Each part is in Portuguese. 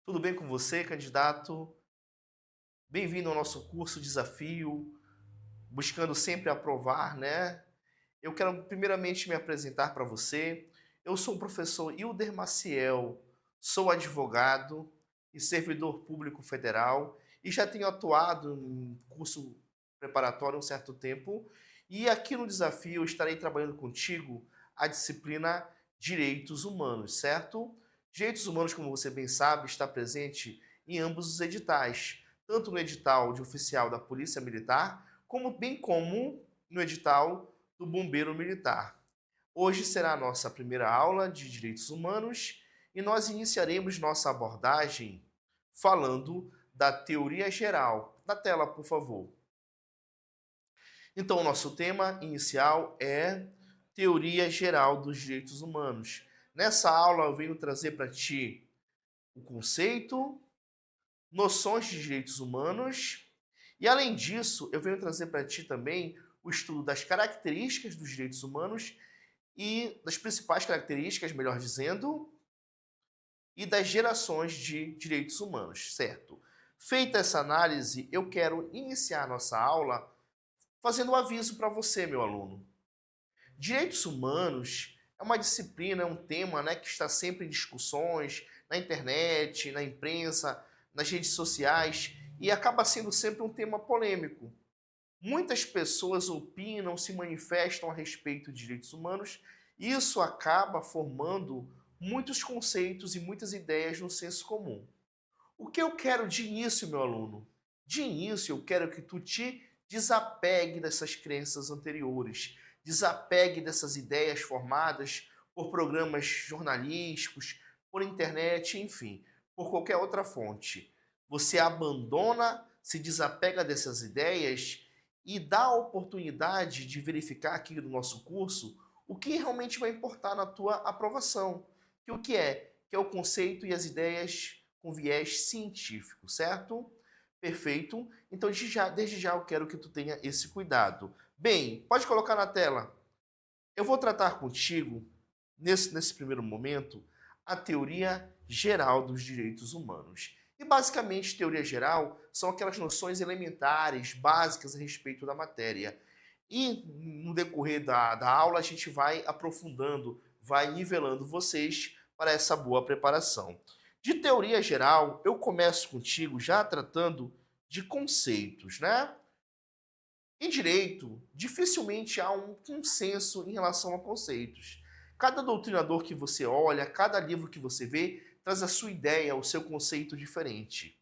Tudo bem com você, candidato? Bem-vindo ao nosso curso Desafio, buscando sempre aprovar, né? Eu quero primeiramente me apresentar para você. Eu sou o professor Hilder Maciel, sou advogado e servidor público federal e já tenho atuado em curso preparatório há um certo tempo. E aqui no Desafio eu estarei trabalhando contigo a disciplina Direitos Humanos, certo? Direitos Humanos, como você bem sabe, está presente em ambos os editais, tanto no edital de oficial da Polícia Militar, bem como no edital do Bombeiro Militar. Hoje será a nossa primeira aula de Direitos Humanos e nós iniciaremos nossa abordagem falando da teoria geral. Na tela, por favor. Então, o nosso tema inicial é Teoria Geral dos Direitos Humanos. Nessa aula, eu venho trazer para ti o conceito, noções de direitos humanos e, além disso, eu venho trazer para ti também o estudo das características dos direitos humanos e das principais características, melhor dizendo, e das gerações de direitos humanos, certo? Feita essa análise, eu quero iniciar nossa aula fazendo um aviso para você, meu aluno. Direitos humanos é uma disciplina, é um tema, né, que está sempre em discussões na internet, na imprensa, nas redes sociais e acaba sendo sempre um tema polêmico. Muitas pessoas opinam, se manifestam a respeito de direitos humanos e isso acaba formando muitos conceitos e muitas ideias no senso comum. O que eu quero de início, meu aluno? De início, eu quero que tu te desapegue dessas crenças anteriores, desapegue dessas ideias formadas por programas jornalísticos, por internet, enfim, por qualquer outra fonte. Você abandona, se desapega dessas ideias e dá a oportunidade de verificar aqui no nosso curso o que realmente vai importar na tua aprovação. Que o que é? Que é o conceito e as ideias com viés científico, certo? Perfeito. Então, desde já eu quero que tu tenha esse cuidado. Bem, pode colocar na tela. Eu vou tratar contigo, nesse primeiro momento, a teoria geral dos direitos humanos. E, basicamente, teoria geral são aquelas noções elementares, básicas a respeito da matéria. E, no decorrer da aula, a gente vai aprofundando, vai nivelando vocês para essa boa preparação. De teoria geral, eu começo contigo já tratando de conceitos, né? Em direito, dificilmente há um consenso em relação a conceitos. Cada doutrinador que você olha, cada livro que você vê, traz a sua ideia, o seu conceito diferente.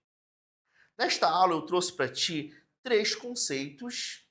Nesta aula eu trouxe para ti três conceitos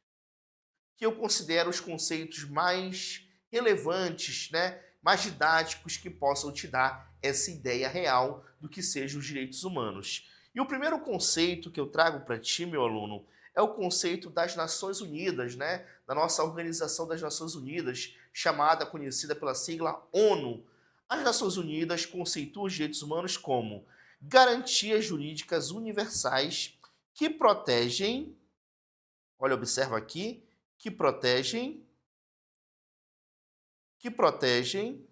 que eu considero os conceitos mais relevantes, né, mais didáticos que possam te dar essa ideia real do que sejam os direitos humanos. E o primeiro conceito que eu trago para ti, meu aluno, é o conceito das Nações Unidas, né, da nossa Organização das Nações Unidas, chamada, conhecida pela sigla ONU. As Nações Unidas conceituam os direitos humanos como garantias jurídicas universais que protegem, olha, observa aqui, que protegem, que protegem,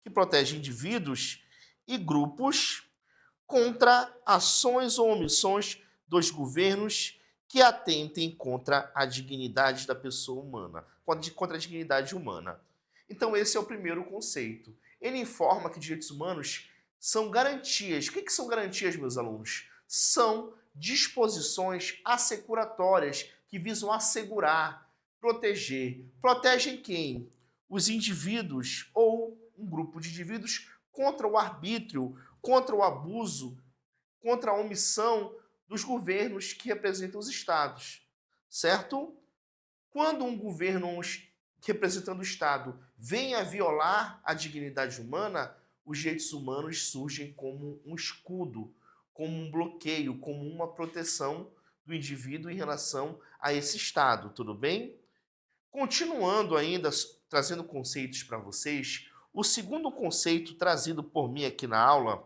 que protegem indivíduos e grupos contra ações ou omissões dos governos que atentem contra a dignidade da pessoa humana, contra a dignidade humana. Então esse é o primeiro conceito. Ele informa que direitos humanos são garantias. O que são garantias, meus alunos? São disposições assecuratórias que visam assegurar, proteger. Protegem quem? Os indivíduos ou um grupo de indivíduos contra o arbítrio, contra o abuso, contra a omissão dos governos que representam os estados, certo? Quando um governo representando o Estado vem a violar a dignidade humana, os direitos humanos surgem como um escudo, como um bloqueio, como uma proteção do indivíduo em relação a esse Estado, tudo bem? Continuando ainda, trazendo conceitos para vocês, o segundo conceito trazido por mim aqui na aula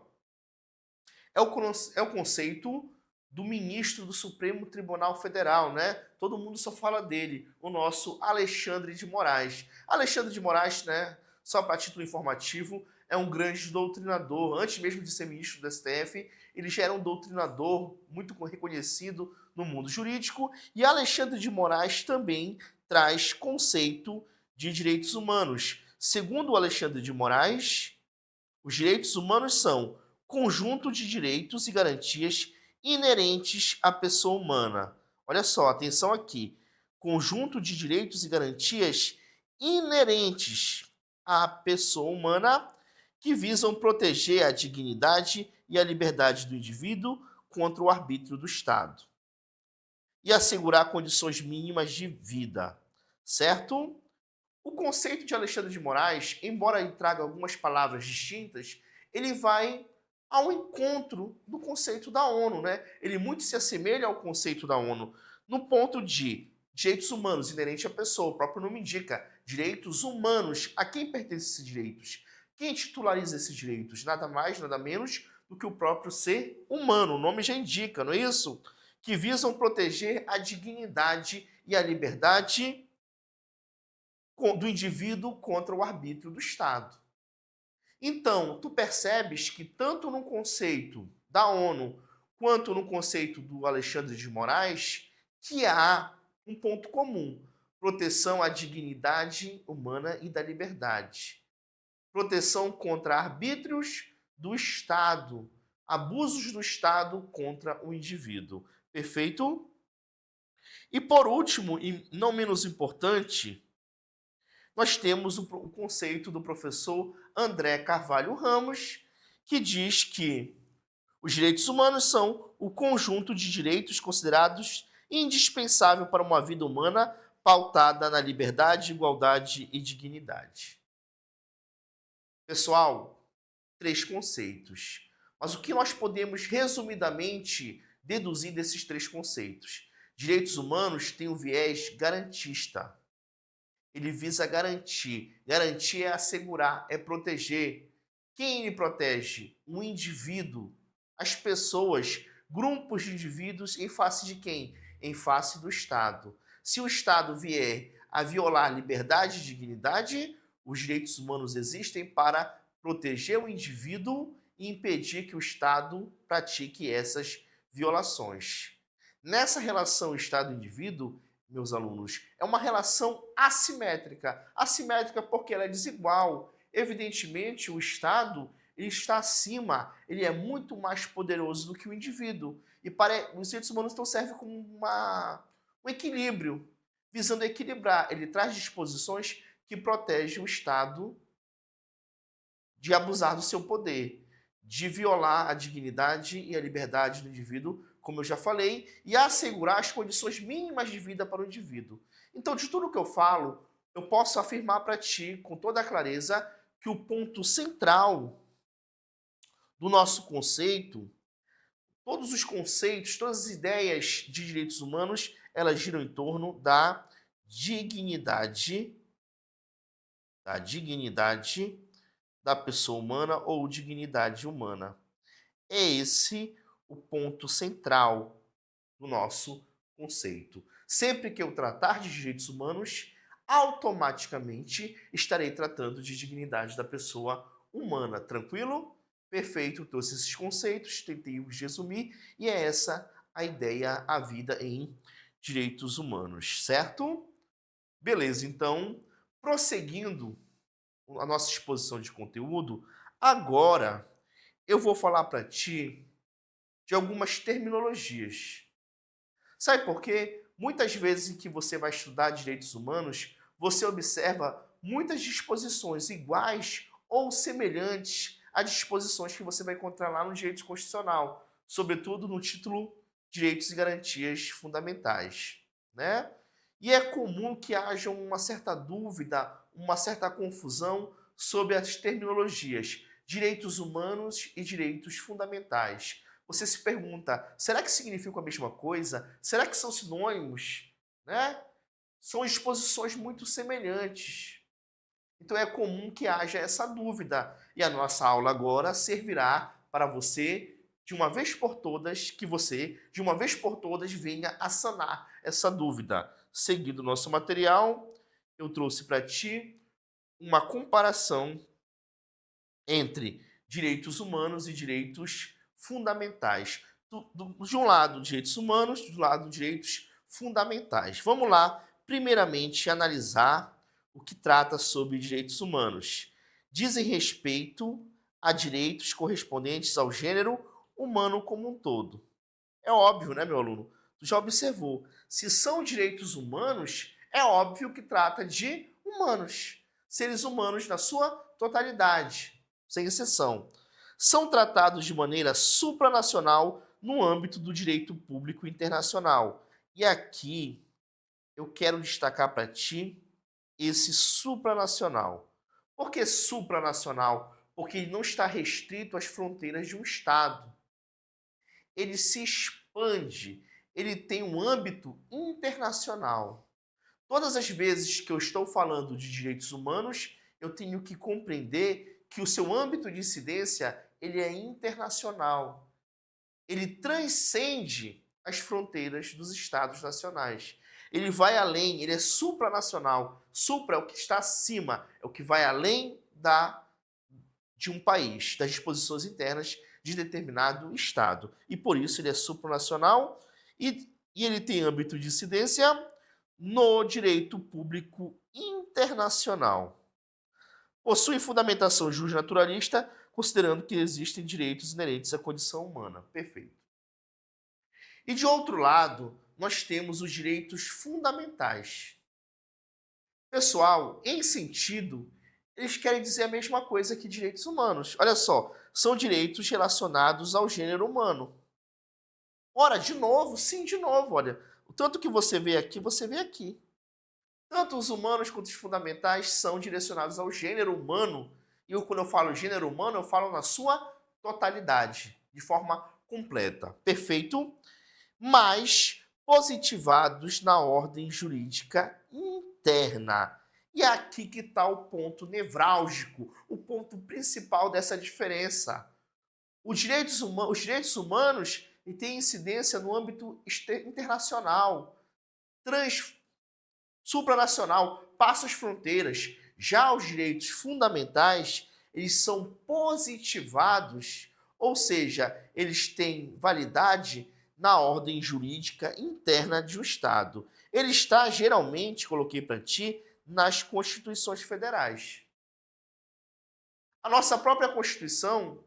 é o conceito do ministro do Supremo Tribunal Federal, né? Todo mundo só fala dele, o nosso Alexandre de Moraes. Alexandre de Moraes, né? Só para título informativo, é um grande doutrinador. Antes mesmo de ser ministro do STF, ele já era um doutrinador muito reconhecido no mundo jurídico. E Alexandre de Moraes também traz conceito de direitos humanos. Segundo Alexandre de Moraes, os direitos humanos são conjunto de direitos e garantias inerentes à pessoa humana. Olha só, atenção aqui. Conjunto de direitos e garantias inerentes à pessoa humana que visam proteger a dignidade e a liberdade do indivíduo contra o arbítrio do Estado e assegurar condições mínimas de vida, certo? O conceito de Alexandre de Moraes, embora ele traga algumas palavras distintas, ele vai ao encontro do conceito da ONU, né? Ele muito se assemelha ao conceito da ONU no ponto de direitos humanos inerente à pessoa, o próprio nome indica, direitos humanos. A quem pertencem esses direitos? Quem titulariza esses direitos? Nada mais, nada menos do que o próprio ser humano, o nome já indica, não é isso? Que visam proteger a dignidade e a liberdade do indivíduo contra o arbítrio do Estado. Então, tu percebes que tanto no conceito da ONU quanto no conceito do Alexandre de Moraes, que há um ponto comum: proteção à dignidade humana e da liberdade. Proteção contra arbítrios do Estado, abusos do Estado contra o indivíduo. Perfeito? E por último, e não menos importante, nós temos o conceito do professor André Carvalho Ramos, que diz que os direitos humanos são o conjunto de direitos considerados indispensável para uma vida humana pautada na liberdade, igualdade e dignidade. Pessoal, 3 conceitos. Mas o que nós podemos resumidamente deduzir desses 3 conceitos? Direitos humanos têm um viés garantista. Ele visa garantir. Garantir é assegurar, é proteger. Quem ele protege? O indivíduo, as pessoas, grupos de indivíduos em face de quem? Em face do Estado. Se o Estado vier a violar liberdade e dignidade, os direitos humanos existem para proteger o indivíduo e impedir que o Estado pratique essas violações. Nessa relação Estado-indivíduo, meus alunos, é uma relação assimétrica. Assimétrica porque ela é desigual. Evidentemente, o Estado ele está acima, ele é muito mais poderoso do que o indivíduo. E os direitos humanos então servem como um equilíbrio, visando equilibrar. Ele traz disposições que protegem o Estado de abusar do seu poder, de violar a dignidade e a liberdade do indivíduo, como eu já falei, e assegurar as condições mínimas de vida para o indivíduo. Então, de tudo que eu falo, eu posso afirmar para ti, com toda a clareza, que o ponto central do nosso conceito, todos os conceitos, todas as ideias de direitos humanos, elas giram em torno da dignidade da pessoa humana ou dignidade humana. É esse o ponto central do nosso conceito. Sempre que eu tratar de direitos humanos, automaticamente estarei tratando de dignidade da pessoa humana. Tranquilo? Perfeito, trouxe esses conceitos, tentei os resumir e é essa a ideia, a vida em direitos humanos, certo? Beleza, então, prosseguindo a nossa exposição de conteúdo, agora eu vou falar para ti de algumas terminologias. Sabe por quê? Muitas vezes em que você vai estudar direitos humanos, você observa muitas disposições iguais ou semelhantes a disposições que você vai encontrar lá no direito constitucional, sobretudo no título Direitos e Garantias Fundamentais, né? E é comum que haja uma certa dúvida, uma certa confusão sobre as terminologias direitos humanos e direitos fundamentais. Você se pergunta, será que significam a mesma coisa? Será que são sinônimos? Né? São disposições muito semelhantes. Então é comum que haja essa dúvida. E a nossa aula agora servirá para você, de uma vez por todas, que você, de uma vez por todas, venha a sanar essa dúvida. Seguindo o nosso material, eu trouxe para ti uma comparação entre direitos humanos e direitos fundamentais. De um lado, direitos humanos, do lado, direitos fundamentais. Vamos lá, primeiramente, analisar o que trata sobre direitos humanos. Dizem respeito a direitos correspondentes ao gênero humano como um todo. É óbvio, né, meu aluno? Tu já observou. Se são direitos humanos, é óbvio que trata de humanos. Seres humanos na sua totalidade, sem exceção. São tratados de maneira supranacional no âmbito do direito público internacional. E aqui eu quero destacar para ti esse supranacional. Por que supranacional? Porque ele não está restrito às fronteiras de um Estado. Ele se expande, ele tem um âmbito internacional. Todas as vezes que eu estou falando de direitos humanos, eu tenho que compreender que o seu âmbito de incidência ele é internacional. Ele transcende as fronteiras dos Estados nacionais. Ele vai além, ele é supranacional. Supra é o que está acima, é o que vai além de um país, das disposições internas de determinado Estado. E por isso ele é supranacional e ele tem âmbito de incidência no direito público internacional. Possui fundamentação justnaturalista, considerando que existem direitos inerentes à condição humana. Perfeito. E de outro lado, nós temos os direitos fundamentais. Pessoal, em sentido, eles querem dizer a mesma coisa que direitos humanos. Olha só, são direitos relacionados ao gênero humano. Ora, de novo, sim, de novo, olha. O tanto que você vê aqui, você vê aqui. Tanto os humanos quanto os fundamentais são direcionados ao gênero humano. E quando eu falo gênero humano, eu falo na sua totalidade, de forma completa. Perfeito? Mas positivados na ordem jurídica interna. E é aqui que está o ponto nevrálgico, o ponto principal dessa diferença. Os direitos humanos têm incidência no âmbito internacional, supranacional, passa as fronteiras. Já os direitos fundamentais, eles são positivados, ou seja, eles têm validade na ordem jurídica interna de um Estado. Ele está, geralmente, coloquei para ti, nas constituições federais. A nossa própria Constituição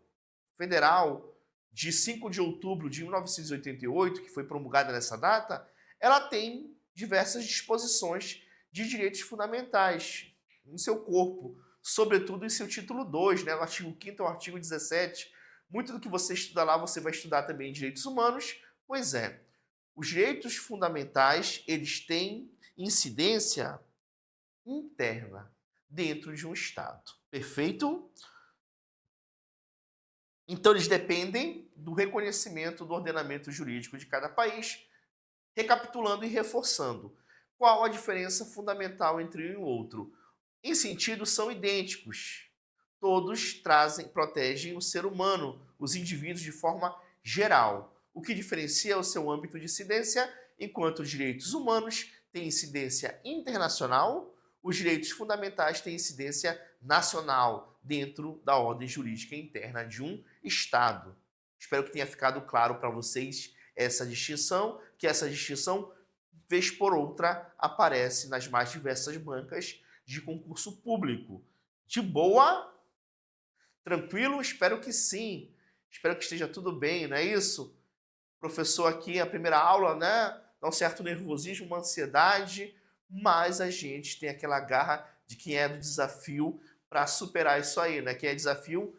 Federal, de 5 de outubro de 1988, que foi promulgada nessa data, ela tem diversas disposições de direitos fundamentais no seu corpo, sobretudo em seu título 2, né, no artigo 5º ao artigo 17. Muito do que você estuda lá, você vai estudar também direitos humanos. Pois é, os direitos fundamentais, eles têm incidência interna dentro de um Estado. Perfeito? Então, eles dependem do reconhecimento do ordenamento jurídico de cada país. Recapitulando e reforçando, qual a diferença fundamental entre um e o outro? Em sentido, são idênticos. Todos protegem o ser humano, os indivíduos de forma geral. O que diferencia é o seu âmbito de incidência, enquanto os direitos humanos têm incidência internacional, os direitos fundamentais têm incidência nacional, dentro da ordem jurídica interna de um Estado. Espero que tenha ficado claro para vocês essa distinção, que essa distinção, vez por outra, aparece nas mais diversas bancas de concurso público. De boa? Tranquilo? Espero que sim. Espero que esteja tudo bem, não é isso? Professor aqui, a primeira aula, né? Dá um certo nervosismo, uma ansiedade, mas a gente tem aquela garra de quem é do desafio para superar isso aí, né? Quem é desafio,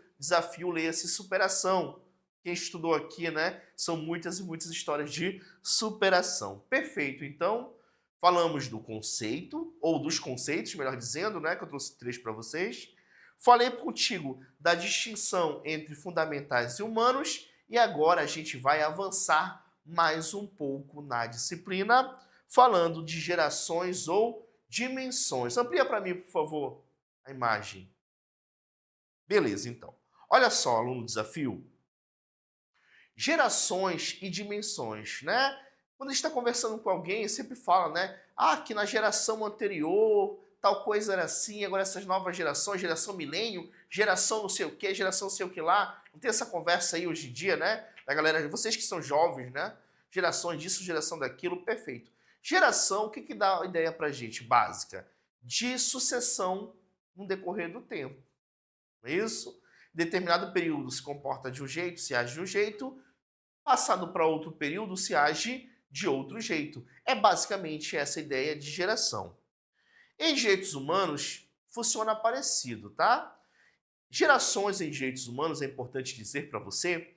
leia-se superação. Quem estudou aqui, né? São muitas e muitas histórias de superação. Perfeito. Então, falamos do conceito, ou dos conceitos, melhor dizendo, né? Que eu trouxe 3 para vocês. Falei contigo da distinção entre fundamentais e humanos, e agora a gente vai avançar mais um pouco na disciplina, falando de gerações ou dimensões. Amplia para mim, por favor, a imagem. Beleza, então. Olha só, aluno desafio. Gerações e dimensões, né? Quando a gente está conversando com alguém, sempre fala, né? Ah, que na geração anterior tal coisa era assim, agora essas novas gerações, geração milênio, geração não sei o que, geração não sei o que lá. Não tem essa conversa aí hoje em dia, né? Da galera, vocês que são jovens, né? Gerações disso, geração daquilo, perfeito. Geração, o que dá a ideia pra gente, básica? De sucessão no decorrer do tempo. Não é isso? Determinado período se comporta de um jeito, se age de um jeito, passado para outro período se age de outro jeito. É basicamente essa ideia de geração. Em direitos humanos, funciona parecido, tá? Gerações em direitos humanos, é importante dizer para você,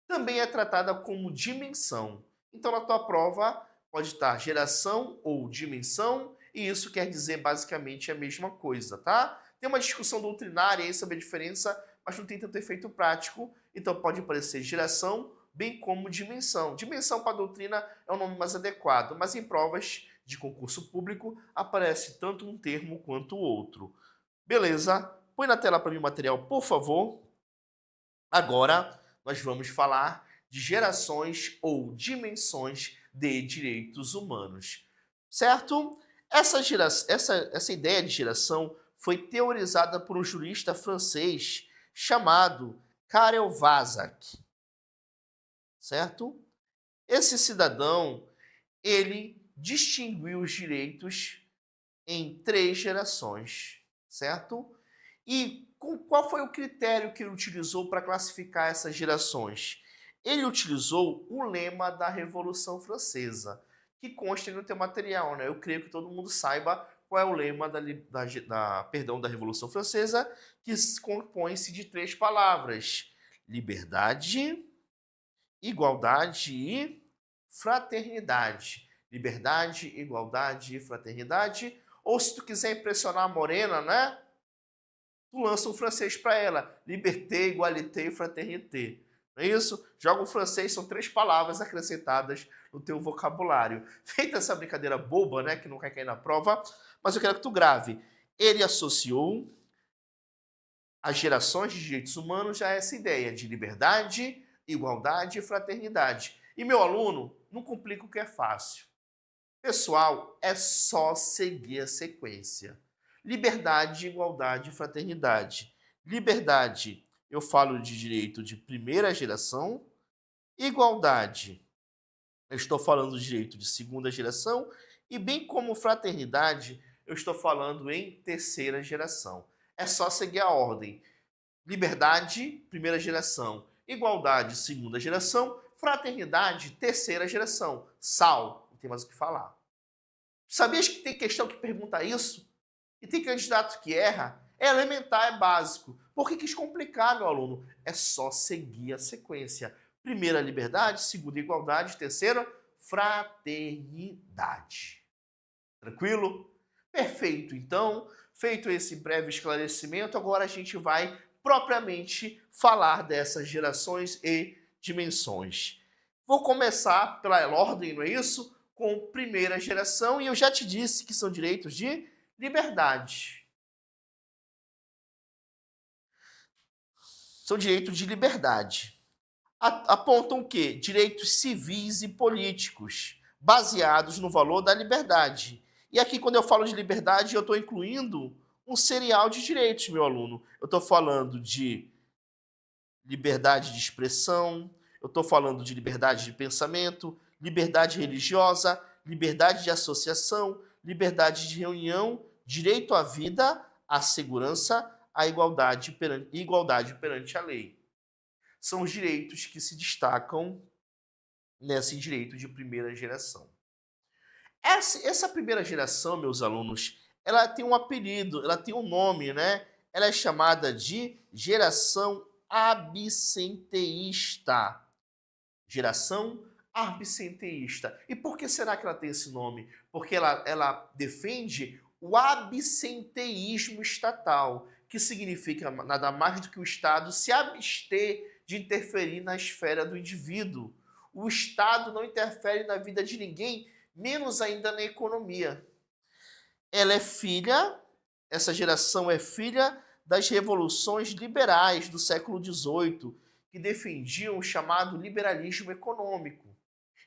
também é tratada como dimensão. Então, na tua prova, pode estar geração ou dimensão, e isso quer dizer basicamente a mesma coisa, tá? Tem uma discussão doutrinária aí sobre a diferença, mas não tem tanto efeito prático, então pode parecer geração, bem como dimensão. Dimensão para a doutrina é o nome mais adequado, mas em provas de concurso público aparece tanto um termo quanto o outro. Beleza? Põe na tela para mim o material, por favor. Agora nós vamos falar de gerações ou dimensões de direitos humanos. Certo? Essa ideia de geração foi teorizada por um jurista francês chamado Karel Vazak. Certo? Esse cidadão, ele distinguiu os direitos em 3 gerações, certo? E qual foi o critério que ele utilizou para classificar essas gerações? Ele utilizou o lema da Revolução Francesa, que consta no teu material, né? Eu creio que todo mundo saiba qual é o lema da Revolução Francesa, que compõe-se de 3 palavras: liberdade, igualdade e fraternidade. Liberdade, igualdade e fraternidade. Ou se tu quiser impressionar a morena, né? Tu lança um francês para ela. Liberté, igualité e fraternité. Não é isso? Joga um francês, são 3 palavras acrescentadas no teu vocabulário. Feita essa brincadeira boba, né? Que não vai cair na prova. Mas eu quero que tu grave. Ele associou as gerações de direitos humanos a essa ideia de liberdade, igualdade e fraternidade. E meu aluno, não complica o que é fácil. Pessoal, é só seguir a sequência. Liberdade, igualdade e fraternidade. Liberdade, eu falo de direito de primeira geração. Igualdade, eu estou falando de direito de segunda geração. E bem como fraternidade, eu estou falando em terceira geração. É só seguir a ordem. Liberdade, primeira geração. Igualdade, segunda geração. Fraternidade, terceira geração. Sal, não tem mais o que falar. Sabias que tem questão que pergunta isso? E tem candidato que erra? É elementar, é básico. Por que quis complicar, meu aluno? É só seguir a sequência. Primeira, liberdade. Segunda, igualdade. Terceira, fraternidade. Tranquilo? Perfeito. Então, feito esse breve esclarecimento, agora a gente vai propriamente falar dessas gerações e dimensões. Vou começar pela ordem, não é isso? Com primeira geração, e eu já te disse que são direitos de liberdade. São direitos de liberdade. Apontam o quê? Direitos civis e políticos, baseados no valor da liberdade. E aqui, quando eu falo de liberdade, eu estou incluindo um serial de direitos, meu aluno. Eu estou falando de liberdade de expressão, eu estou falando de liberdade de pensamento, liberdade religiosa, liberdade de associação, liberdade de reunião, direito à vida, à segurança, à igualdade perante a lei. São os direitos que se destacam nesse direito de primeira geração. Essa primeira geração, meus alunos, ela tem um apelido, ela tem um nome, né? Ela é chamada de geração absenteísta. Geração absenteísta. E por que será que ela tem esse nome? Porque ela defende o absenteísmo estatal, que significa nada mais do que o Estado se abster de interferir na esfera do indivíduo. O Estado não interfere na vida de ninguém, menos ainda na economia. Ela é filha, essa geração é filha das revoluções liberais do século XVIII, que defendiam o chamado liberalismo econômico.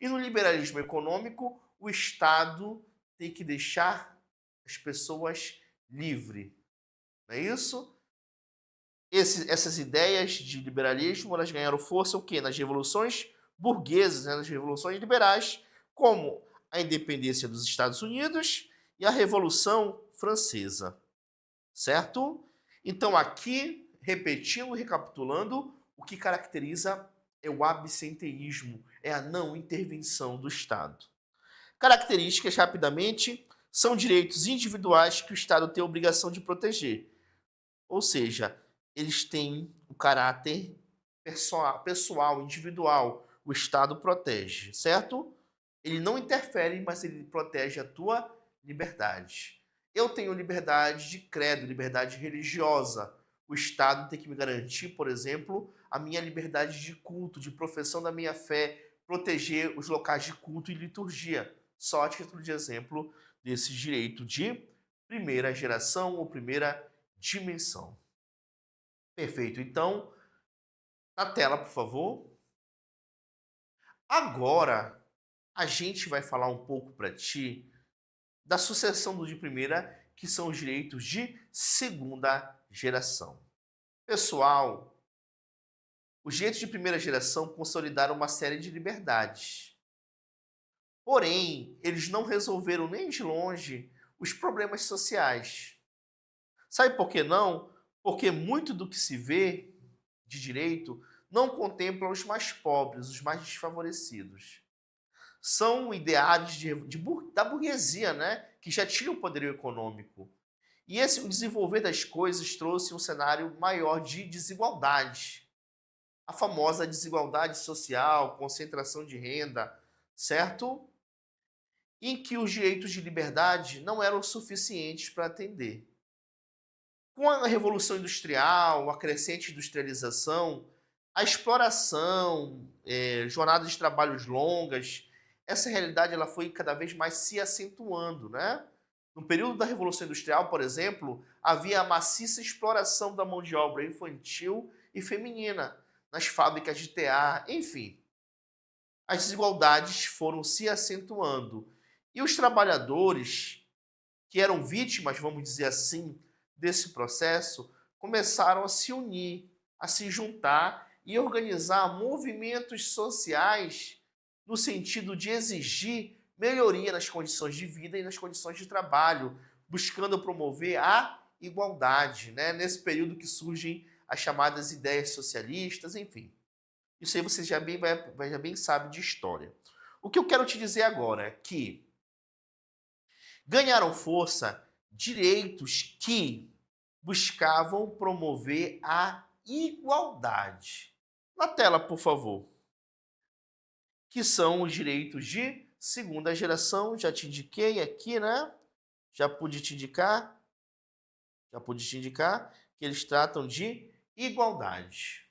E no liberalismo econômico, o Estado tem que deixar as pessoas livre. Não é isso? Essas ideias de liberalismo, elas ganharam força o quê? Nas revoluções burguesas, né? Nas revoluções liberais, como a independência dos Estados Unidos e a Revolução Francesa. Certo? Então aqui, repetindo, recapitulando, o que caracteriza é o absenteísmo, é a não intervenção do Estado. Características, rapidamente, são direitos individuais que o Estado tem a obrigação de proteger. Ou seja, eles têm o caráter pessoal, individual. O Estado protege, certo? Ele não interfere, mas ele protege a tua liberdade. Eu tenho liberdade de credo, liberdade religiosa. O Estado tem que me garantir, por exemplo, a minha liberdade de culto, de profissão da minha fé, proteger os locais de culto e liturgia. Só a título de exemplo desse direito de primeira geração ou primeira dimensão. Perfeito. Então, na tela, por favor. Agora, a gente vai falar um pouco para ti da sucessão do de primeira, que são os direitos de segunda geração. Pessoal, os direitos de primeira geração consolidaram uma série de liberdades. Porém, eles não resolveram nem de longe os problemas sociais. Sabe por que não? Porque muito do que se vê de direito não contempla os mais pobres, os mais desfavorecidos. São ideários da burguesia, né? Que já tinham poderio econômico. E o desenvolver das coisas trouxe um cenário maior de desigualdade. A famosa desigualdade social, concentração de renda, certo? Em que os direitos de liberdade não eram suficientes para atender. Com a Revolução Industrial, a crescente industrialização, a exploração, jornadas de trabalhos longas, essa realidade ela foi cada vez mais se acentuando, né? No período da Revolução Industrial, por exemplo, havia a maciça exploração da mão de obra infantil e feminina nas fábricas de tear, enfim. As desigualdades foram se acentuando. E os trabalhadores, que eram vítimas, vamos dizer assim, desse processo, começaram a se unir, a se juntar e organizar movimentos sociais no sentido de exigir melhoria nas condições de vida e nas condições de trabalho, buscando promover a igualdade, né? Nesse período que surgem as chamadas ideias socialistas, enfim. Isso aí você já bem sabe de história. O que eu quero te dizer agora é que ganharam força direitos que buscavam promover a igualdade. Na tela, por favor. Que são os direitos de segunda geração. Já te indiquei aqui, né? Já pude te indicar que eles tratam de igualdade.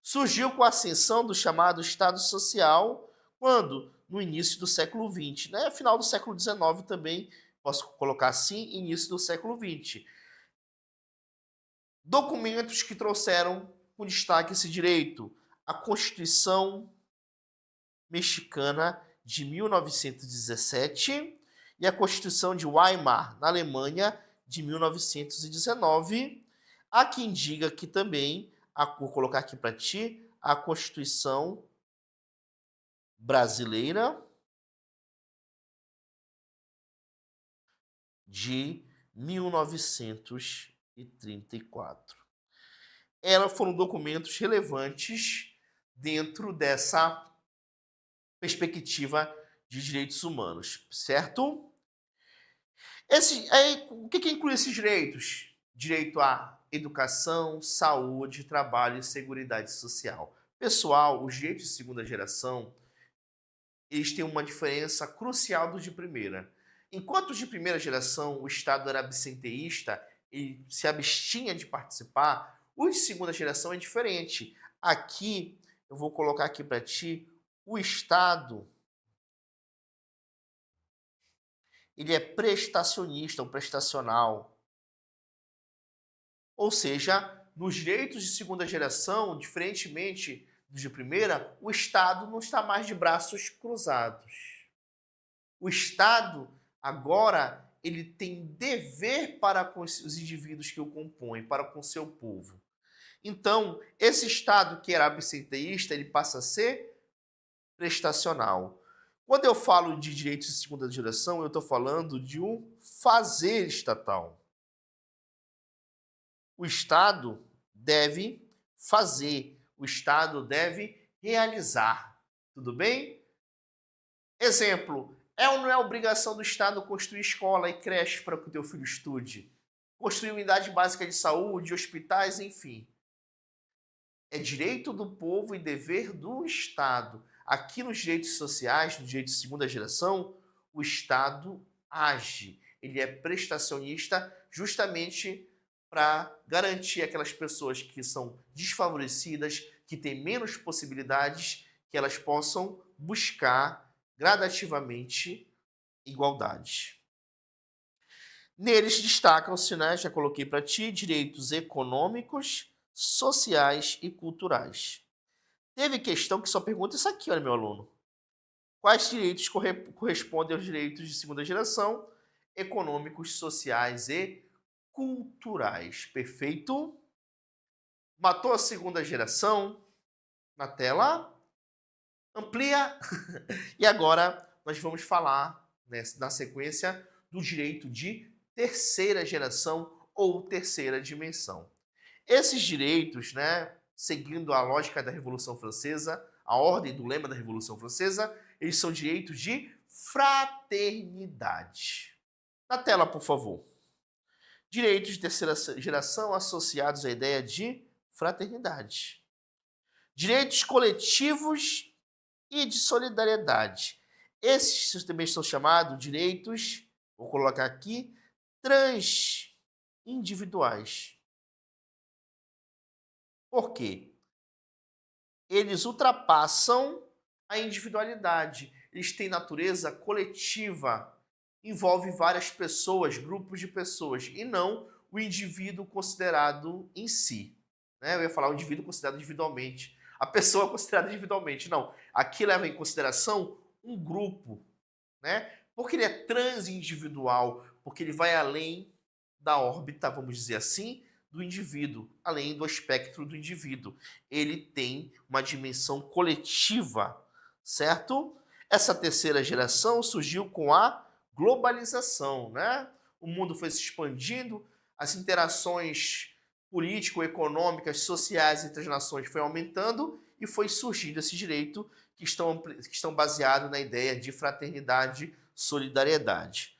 Surgiu com a ascensão do chamado Estado Social, quando? No início do século XX, né? Final do século XIX também, posso colocar assim, início do século XX. Documentos que trouxeram com destaque esse direito. A Constituição Mexicana de 1917 e a Constituição de Weimar, na Alemanha, de 1919. Há quem diga que também, vou colocar aqui para ti, a Constituição Brasileira de 1934. Elas foram documentos relevantes dentro dessa perspectiva de direitos humanos, certo? O que inclui esses direitos? Direito à educação, saúde, trabalho e seguridade social. Pessoal, os direitos de segunda geração, eles têm uma diferença crucial dos de primeira. Enquanto os de primeira geração, o Estado era absenteísta e se abstinha de participar, os de segunda geração é diferente. Aqui, eu vou colocar aqui para ti, o Estado, ele é prestacionista, ou prestacional. Ou seja, nos direitos de segunda geração, diferentemente dos de primeira, o Estado não está mais de braços cruzados. O Estado, agora, ele tem dever para com os indivíduos que o compõem, para com o seu povo. Então, esse Estado que era absenteísta, ele passa a ser prestacional. Quando eu falo de direitos de segunda geração, eu estou falando de um fazer estatal. O Estado deve fazer, o Estado deve realizar. Tudo bem? Exemplo, é ou não é obrigação do Estado construir escola e creche para que o teu filho estude? Construir unidade básica de saúde, hospitais, enfim. É direito do povo e dever do Estado. Aqui nos direitos sociais, no direito de segunda geração, o Estado age. Ele é prestacionista justamente para garantir aquelas pessoas que são desfavorecidas, que têm menos possibilidades, que elas possam buscar gradativamente igualdade. Neles destacam-se, né, já coloquei para ti, direitos econômicos, sociais e culturais. Teve questão que só pergunta isso aqui, olha, meu aluno. Quais direitos correspondem aos direitos de segunda geração, econômicos, sociais e culturais? Perfeito? Matou a segunda geração? Na tela? Amplia. E agora nós vamos falar, né, na sequência, do direito de terceira geração ou terceira dimensão. Esses direitos, né, seguindo a lógica da Revolução Francesa, a ordem do lema da Revolução Francesa, eles são direitos de fraternidade. Na tela, por favor. Direitos de terceira geração associados à ideia de fraternidade. Direitos coletivos e de solidariedade. Esses também são chamados direitos, vou colocar aqui, transindividuais. Por quê? Eles ultrapassam a individualidade. Eles têm natureza coletiva, envolve várias pessoas, grupos de pessoas, e não o indivíduo considerado em si. Né? Eu ia falar o indivíduo considerado individualmente. A pessoa considerada individualmente. Não. Aqui leva em consideração um grupo. Né? Porque ele é transindividual, porque ele vai além da órbita, vamos dizer assim, do indivíduo, além do espectro do indivíduo. Ele tem uma dimensão coletiva, certo? Essa terceira geração surgiu com a globalização, né? O mundo foi se expandindo, as interações político-econômicas, sociais entre as nações foi aumentando e foi surgindo esse direito que estão baseados na ideia de fraternidade, solidariedade.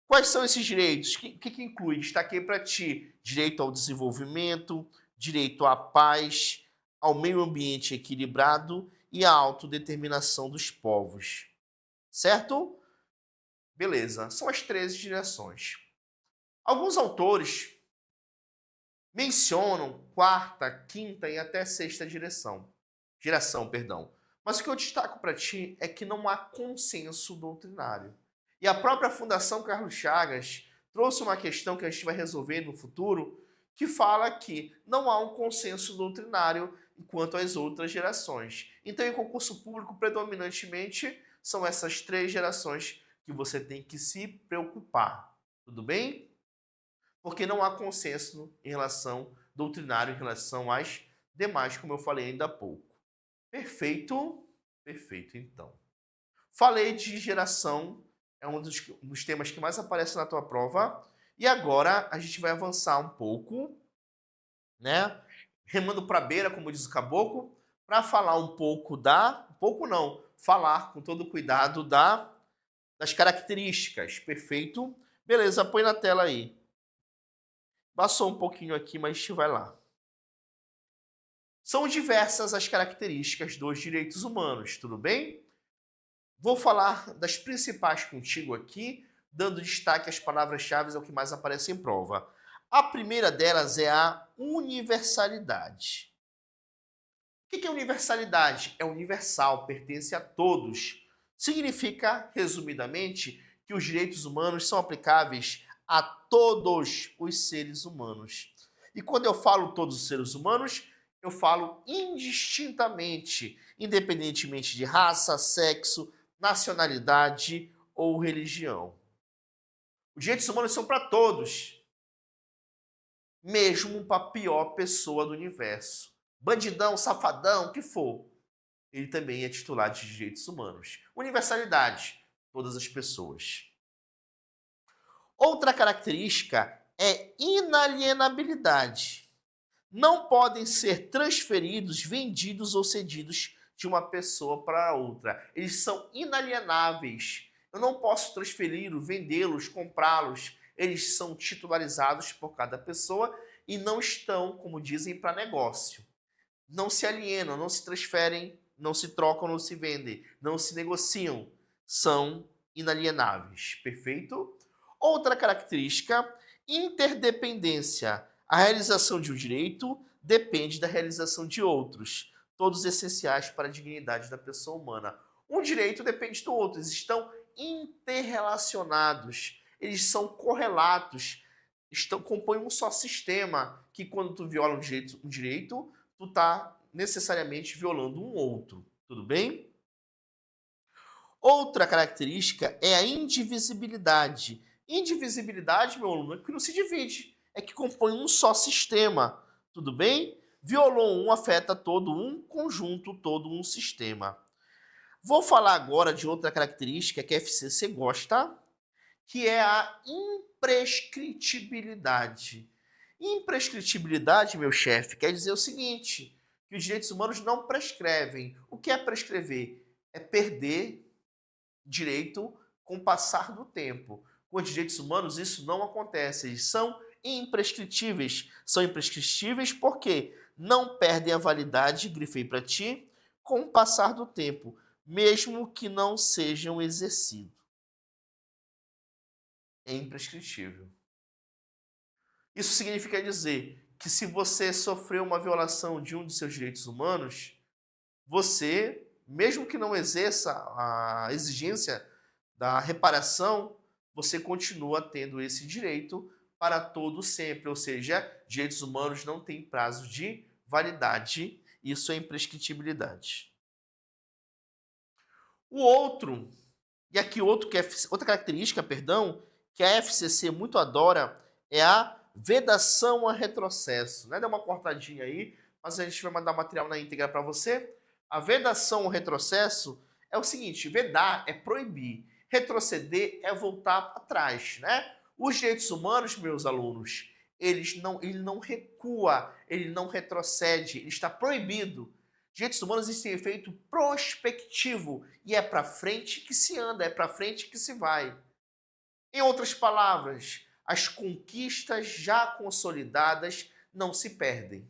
Quais são esses direitos? O que inclui? Destaquei para ti direito ao desenvolvimento, direito à paz, ao meio ambiente equilibrado e à autodeterminação dos povos. Certo? Beleza, são as 13 direções. Alguns autores mencionam quarta, quinta e até sexta geração, perdão. Mas o que eu destaco para ti é que não há consenso doutrinário. E a própria Fundação Carlos Chagas trouxe uma questão que a gente vai resolver no futuro, que fala que não há um consenso doutrinário quanto às outras gerações. Então, em concurso público, predominantemente, são essas 3 gerações que você tem que se preocupar. Tudo bem? Porque não há consenso em relação doutrinário em relação às demais, como eu falei ainda há pouco. Perfeito? Perfeito, então. Falei de geração, é um dos temas que mais aparece na tua prova. E agora a gente vai avançar um pouco, né? Remando para a beira, como diz o caboclo, para falar um pouco falar com todo cuidado das características. Perfeito? Beleza, põe na tela aí. Passou um pouquinho aqui, mas a gente vai lá. São diversas as características dos direitos humanos, tudo bem? Vou falar das principais contigo aqui, dando destaque às palavras-chave ao que mais aparece em prova. A primeira delas é a universalidade. O que é universalidade? É universal, pertence a todos. Significa, resumidamente, que os direitos humanos são aplicáveis a todos os seres humanos. E quando eu falo todos os seres humanos, eu falo indistintamente, independentemente de raça, sexo, nacionalidade ou religião. Os direitos humanos são para todos, mesmo para a pior pessoa do universo. Bandidão, safadão, o que for. Ele também é titular de direitos humanos. Universalidade, todas as pessoas. Outra característica é inalienabilidade. Não podem ser transferidos, vendidos ou cedidos de uma pessoa para outra. Eles são inalienáveis. Eu não posso transferi-los, vendê-los, comprá-los. Eles são titularizados por cada pessoa e não estão, como dizem, para negócio. Não se alienam, não se transferem, não se trocam, não se vendem, não se negociam. São inalienáveis. Perfeito? Outra característica, interdependência. A realização de um direito depende da realização de outros, todos essenciais para a dignidade da pessoa humana. Um direito depende do outro, eles estão interrelacionados, eles são correlatos, compõem um só sistema, que quando tu viola um direito tu está necessariamente violando um outro. Tudo bem? Outra característica é a indivisibilidade. Indivisibilidade, meu aluno, é que não se divide, é que compõe um só sistema. Tudo bem? Violou um, afeta todo um conjunto, todo um sistema. Vou falar agora de outra característica que a FCC gosta, que é a imprescritibilidade. Imprescritibilidade, meu chefe, quer dizer o seguinte, que os direitos humanos não prescrevem. O que é prescrever? É perder direito com o passar do tempo. Com os direitos humanos isso não acontece, eles são imprescritíveis. São imprescritíveis porque não perdem a validade, grifei para ti, com o passar do tempo, mesmo que não sejam exercidos. É imprescritível. Isso significa dizer que se você sofreu uma violação de um de seus direitos humanos, você, mesmo que não exerça a exigência da reparação, você continua tendo esse direito para todo sempre. Ou seja, direitos humanos não têm prazo de validade. Isso é imprescritibilidade. O outro, e aqui outra característica, perdão, que a FCC muito adora é a vedação a retrocesso. Né? Dá uma cortadinha aí, mas a gente vai mandar material na íntegra para você. A vedação ao retrocesso é o seguinte, vedar é proibir, retroceder é voltar atrás, né? Os direitos humanos, meus alunos, ele não recua, ele não retrocede, ele está proibido. Direitos humanos têm efeito prospectivo e é para frente que se anda, é para frente que se vai. Em outras palavras, as conquistas já consolidadas não se perdem.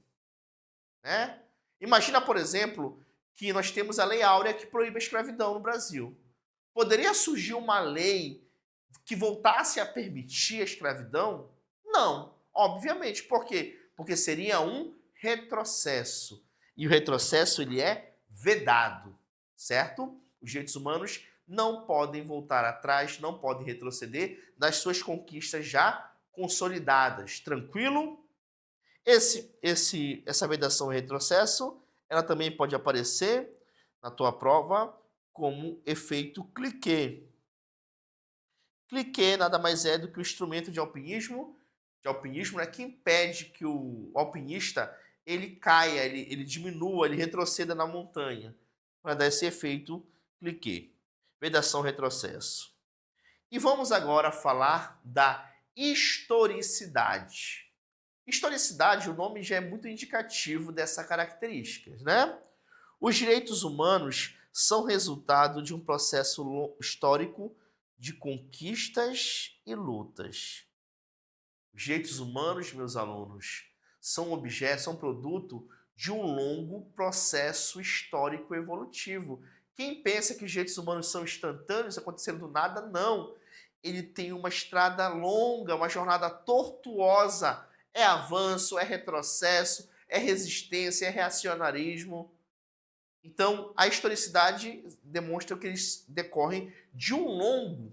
Né? Imagina, por exemplo, que nós temos a Lei Áurea que proíbe a escravidão no Brasil. Poderia surgir uma lei que voltasse a permitir a escravidão? Não, obviamente. Por quê? Porque seria um retrocesso. E o retrocesso ele é vedado, certo? Os direitos humanos não podem voltar atrás, não podem retroceder das suas conquistas já consolidadas. Tranquilo? Essa vedação e retrocesso, ela também pode aparecer na tua prova como efeito cliquet. Cliquet nada mais é do que o instrumento de alpinismo né, que impede que o alpinista ele caia, ele diminua, ele retroceda na montanha, para dar esse efeito cliquet. Vedação, retrocesso. E vamos agora falar da historicidade. Historicidade, o nome já é muito indicativo dessa característica, né? Os direitos humanos são resultado de um processo histórico de conquistas e lutas. Os direitos humanos, meus alunos, são produto de um longo processo histórico evolutivo. Quem pensa que os direitos humanos são instantâneos, acontecendo do nada, não. Ele tem uma estrada longa, uma jornada tortuosa. É avanço, é retrocesso, é resistência, é reacionarismo. Então, a historicidade demonstra que eles decorrem de um longo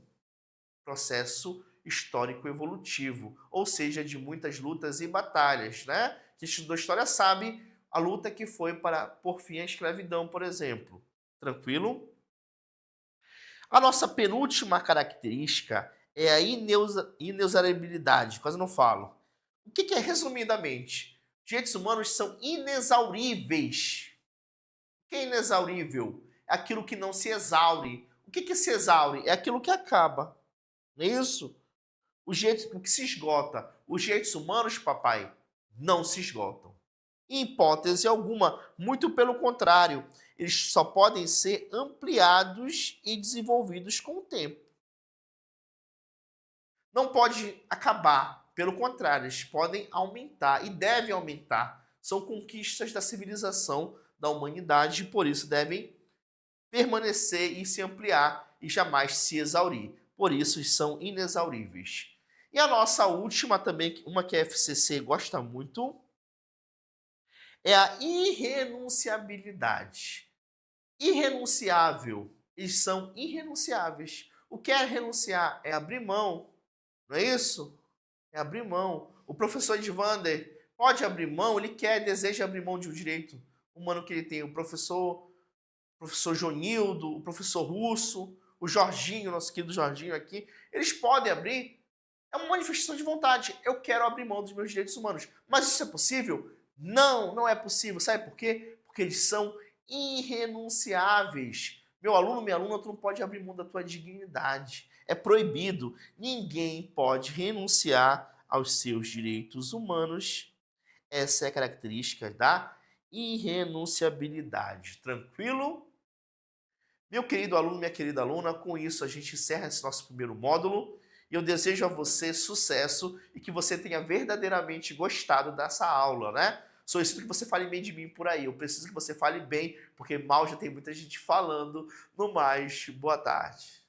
processo histórico evolutivo, ou seja, de muitas lutas e batalhas, né? Quem estudou história sabe a luta que foi para por fim a escravidão, por exemplo. Tranquilo? A nossa penúltima característica é a inexauribilidade, quase não falo. O que é resumidamente? Os direitos humanos são inexauríveis. O que é inexaurível? É aquilo que não se exaure. O que se exaure? É aquilo que acaba. Não é isso? O que se esgota. Os direitos humanos, papai, não se esgotam. Em hipótese alguma, muito pelo contrário, eles só podem ser ampliados e desenvolvidos com o tempo. Não pode acabar, pelo contrário, eles podem aumentar e devem aumentar. São conquistas da civilização, da humanidade, e por isso devem permanecer e se ampliar e jamais se exaurir. Por isso são inexauríveis. E a nossa última também, uma que a FCC gosta muito, é a irrenunciabilidade. Irrenunciável, eles são irrenunciáveis. O que é renunciar? É abrir mão, não é isso? É abrir mão. O professor Edvander pode abrir mão, ele quer, deseja abrir mão de um direito humano que ele tem. O professor Jonildo, o professor Russo, o Jorginho, nosso querido Jorginho aqui, eles podem abrir. É uma manifestação de vontade. Eu quero abrir mão dos meus direitos humanos. Mas isso é possível? Não, não é possível. Sabe por quê? Porque eles são irrenunciáveis. Meu aluno, minha aluna, tu não pode abrir mão da tua dignidade. É proibido. Ninguém pode renunciar aos seus direitos humanos. Essa é a característica da irrenunciabilidade. Tranquilo? Meu querido aluno, minha querida aluna, com isso a gente encerra esse nosso primeiro módulo e eu desejo a você sucesso e que você tenha verdadeiramente gostado dessa aula, né? Solicito que você fale bem de mim por aí. Eu preciso que você fale bem, porque mal já tem muita gente falando. No mais, boa tarde.